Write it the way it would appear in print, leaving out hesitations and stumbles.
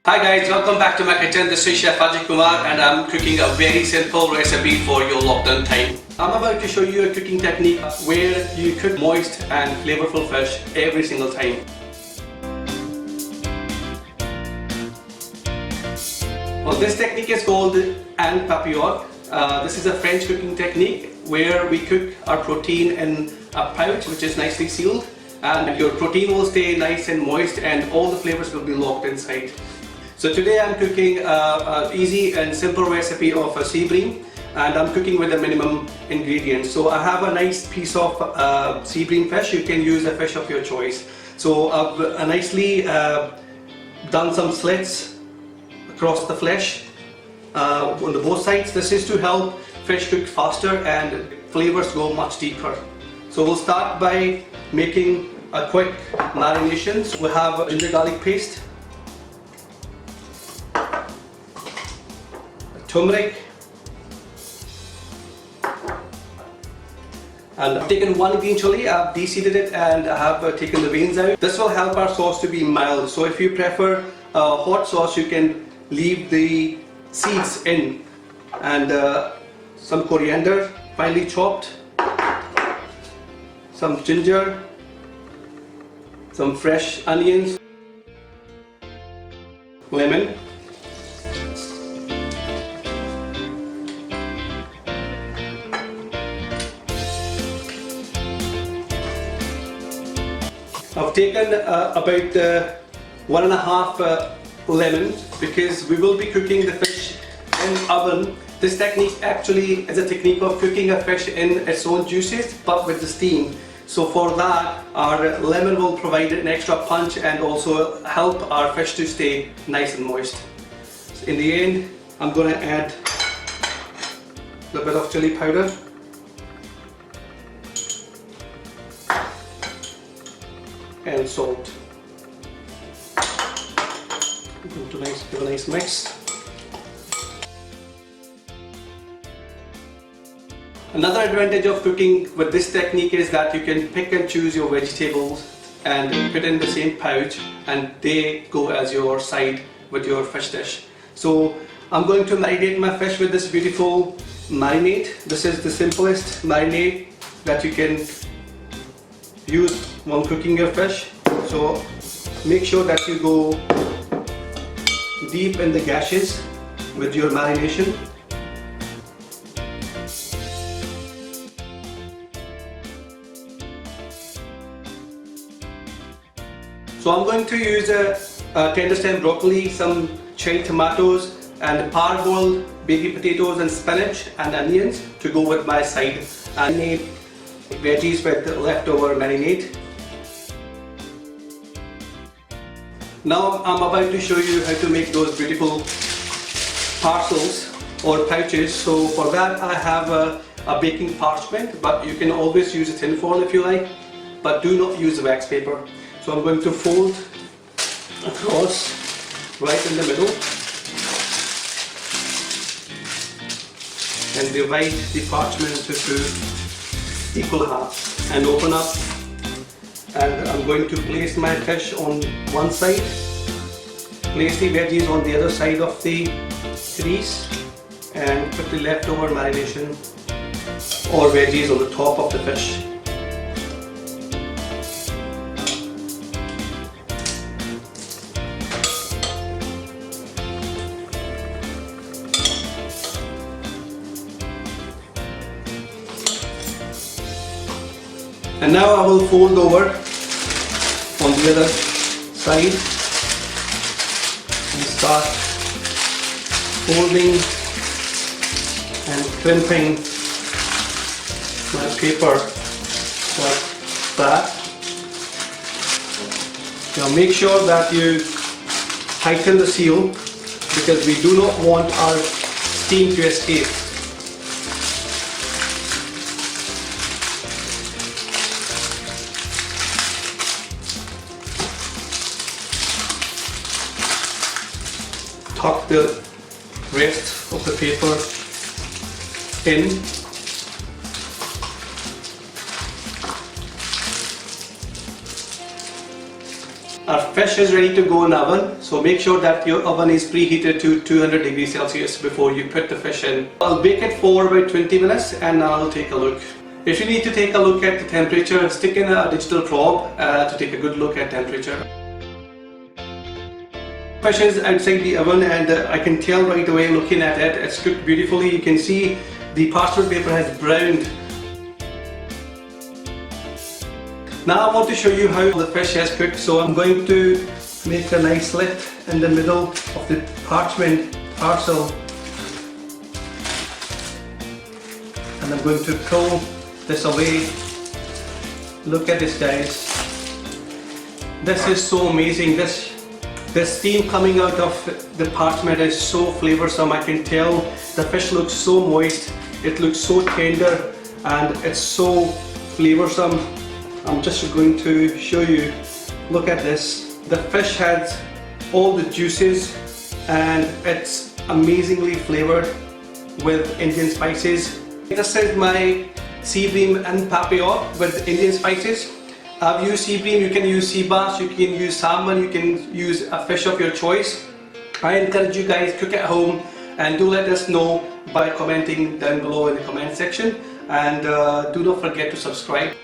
Hi guys, welcome back to my kitchen. This is Chef Ajay Kumar and I'm cooking a very simple recipe for your lockdown time. I'm about to show you a cooking technique where you cook moist and flavorful fish every single time. Well, this technique is called an papillote. This is a French cooking technique where we cook our protein in a pouch which is nicely sealed, and your protein will stay nice and moist and all the flavors will be locked inside. So today I'm cooking an easy and simple recipe of a sea bream, and I'm cooking with the minimum ingredients. So I have a nice piece of sea bream fish. You can use a fish of your choice. So I've nicely done some slits across the flesh on the both sides. This is to help fish cook faster and flavors go much deeper. So we'll start by making a quick marination. So we have ginger garlic paste, turmeric, and I've taken one green chilli. I've deseeded it and I have taken the veins out. This will help our sauce to be mild. So if you prefer a hot sauce, you can leave the seeds in, and some coriander finely chopped, some ginger, some fresh onions, lemon, I've taken about 1.5 lemons because we will be cooking the fish in oven. This technique actually is a technique of cooking a fish in its own juices but with the steam. So for that, our lemon will provide an extra punch and also help our fish to stay nice and moist. So in the end, I'm going to add a little bit of chili powder, and salt. Give a nice mix. Another advantage of cooking with this technique is that you can pick and choose your vegetables and put in the same pouch, and they go as your side with your fish dish. So I'm going to marinate my fish with this beautiful marinade. This is the simplest marinade that you can use when cooking your fish. So make sure that you go deep in the gashes with your marination. So I'm going to use a tender stem broccoli, some cherry tomatoes, and parboiled baby potatoes and spinach and onions to go with my side. I made veggies with leftover marinade. Now I'm about to show you how to make those beautiful parcels or pouches. So for that I have a baking parchment, but you can always use a tin foil if you like, but do not use wax paper. So I'm going to fold across right in the middle and divide the parchment into two equal halves and open up, and I'm going to place my fish on one side, place the veggies on the other side of the crease, and put the leftover marination or veggies on the top of the fish. And now I will fold over on the other side and start folding and crimping my paper like that. Now make sure that you tighten the seal because we do not want our steam to escape. Tuck the rest of the paper in, Our fish is ready to go in the oven, so make sure that your oven is preheated to 200 degrees Celsius before you put the fish in. I'll bake it for about 20 minutes and I'll take a look. If you need to take a look at the temperature, stick in a digital probe to take a good look at temperature. Fish is outside the oven and I can tell right away looking at it, it's cooked beautifully. You can see the parchment paper has browned. Now I want to show you how the fish has cooked, so I'm going to make a nice slit in the middle of the parchment parcel and I'm going to pull this away. Look at this, guys. This is so amazing. The steam coming out of the parchment is so flavoursome. I can tell the fish looks so moist, it looks so tender and it's so flavoursome. I'm just going to show you. Look at this. The fish has all the juices and it's amazingly flavoured with Indian spices. This is my Sea Bream and Papillote with Indian spices. I've used Sea Bream, you can use seabass, you can use salmon, you can use a fish of your choice. I encourage you guys, cook at home and do let us know by commenting down below in the comment section, and do not forget to subscribe.